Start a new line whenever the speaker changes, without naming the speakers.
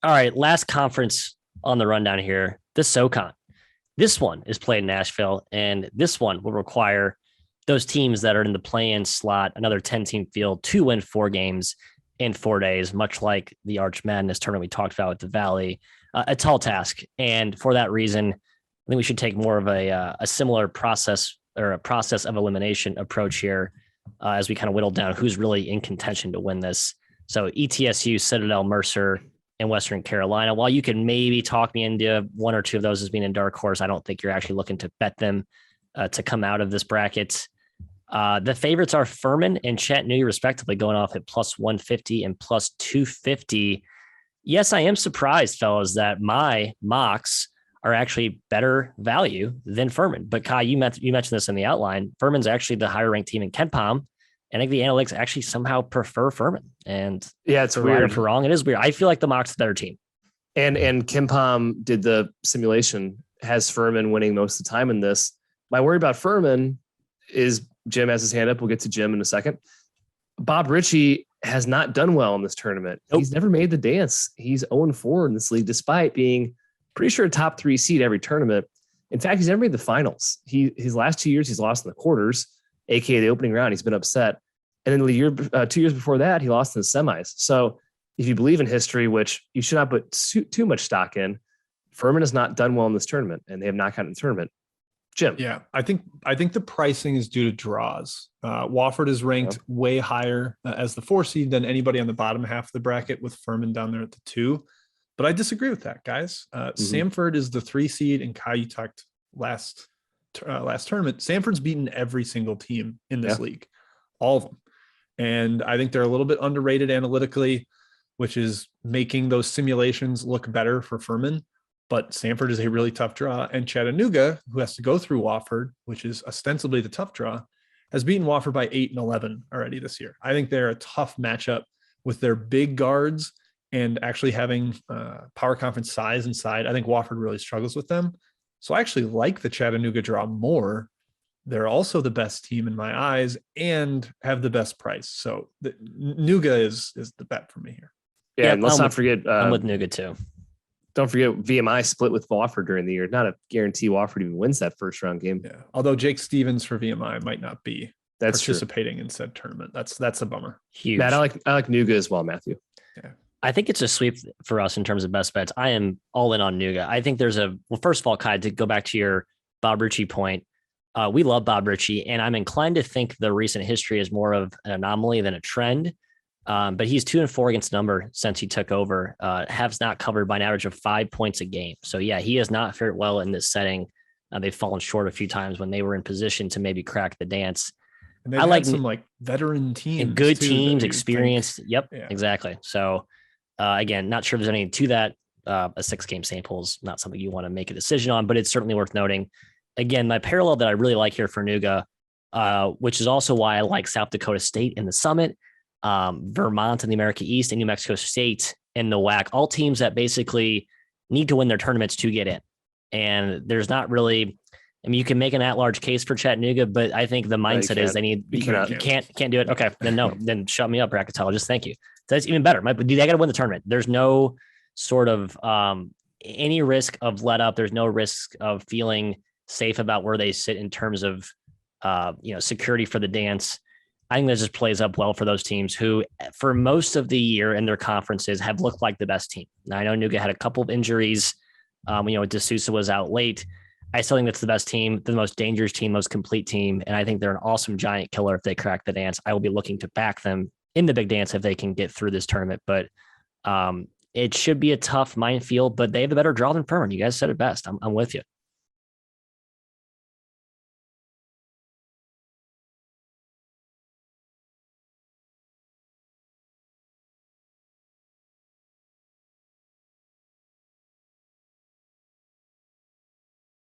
All right, last conference on the rundown here, the SoCon. This one is played in Nashville, and this one will require those teams that are in the play-in slot, another 10-team field, to win 4 games in 4 days, much like the Arch Madness tournament we talked about with the Valley. A tall task, and for that reason, I think we should take more of a similar process or a process of elimination approach here as we kind of whittle down who's really in contention to win this. So ETSU, Citadel, Mercer, and Western Carolina. While you can maybe talk me into one or two of those as being in dark horse, I don't think you're actually looking to bet them to come out of this bracket. The favorites are Furman and Chattanooga, respectively, going off at plus 150 and plus 250. Yes, I am surprised, fellas, that my mocks are actually better value than Furman. But Kai, you mentioned this in the outline. Furman's actually the higher ranked team in KenPom. I think the analytics actually somehow prefer Furman. And
yeah, it's weird.
Right or for wrong, it is weird. I feel like the mock's a better team.
And KenPom did the simulation, has Furman winning most of the time in this. My worry about Furman is Jim has his hand up. We'll get to Jim in a second. Bob Ritchie has not done well in this tournament. Nope. He's never made the dance. He's 0-4 in this league, despite being pretty sure a top 3 seed every tournament. In fact, he's never made the finals. His last 2 years, he's lost in the quarters, aka the opening round. He's been upset. And then the 2 years before that, he lost in the semis. So if you believe in history, which you should not put too much stock in, Furman has not done well in this tournament, and they have not gotten the tournament. Jim.
Yeah, I think the pricing is due to draws. Wofford is ranked way higher as the 4 seed than anybody on the bottom half of the bracket, with Furman down there at the 2. But I disagree with that, guys. Samford is the 3 seed, and Kai, you talked last tournament. Samford's beaten every single team in this league, all of them. And I think they're a little bit underrated analytically, which is making those simulations look better for Furman. But Samford is a really tough draw. And Chattanooga, who has to go through Wofford, which is ostensibly the tough draw, has beaten Wofford by 8 and 11 already this year. I think they're a tough matchup with their big guards and actually having power conference size inside. I think Wofford really struggles with them. So I actually like the Chattanooga draw more. They're also the best team in my eyes and have the best price. So the Nuga is the bet for me here.
Yeah, and let's not forget.
I'm with Nuga too.
Don't forget VMI split with Wofford during the year. Not a guarantee Wofford even wins that first round game.
Yeah. Although Jake Stevens for VMI might not be participating in said tournament. That's a bummer.
Huge.
Matt, I like Nuga as well, Matthew.
Yeah.
I think it's a sweep for us in terms of best bets. I am all in on Nuga. I think there's first of all, Kai, to go back to your Bob Ritchie point, we love Bob Ritchie, and I'm inclined to think the recent history is more of an anomaly than a trend. But he's 2-4 against number since he took over, has not covered by an average of 5 points a game. So yeah, he has not fared well in this setting. They've fallen short a few times when they were in position to maybe crack the dance.
And I like some veteran teams
and good teams, experienced. Yep, yeah. Exactly. So again, not sure if there's anything to that. A 6-game sample is not something you want to make a decision on, but it's certainly worth noting. Again, my parallel that I really like here for Nuga, which is also why I like South Dakota State in the Summit, Vermont in the America East, and New Mexico State in the WAC, all teams that basically need to win their tournaments to get in. And there's not really, I mean, you can make an at-large case for Chattanooga, but I think the mindset is you can't do it. Okay, then no, then shut me up, bracketologist. Thank you. That's even better. They got to win the tournament. There's no sort of any risk of let up. There's no risk of feeling safe about where they sit in terms of security for the dance. I think that just plays up well for those teams who, for most of the year in their conferences, have looked like the best team. Now, I know Nuga had a couple of injuries. D'Souza was out late. I still think that's the best team, the most dangerous team, most complete team. And I think they're an awesome giant killer if they crack the dance. I will be looking to back them in the big dance if they can get through this tournament. But it should be a tough minefield, but they have a better draw than Furman. You guys said it best. I'm with you.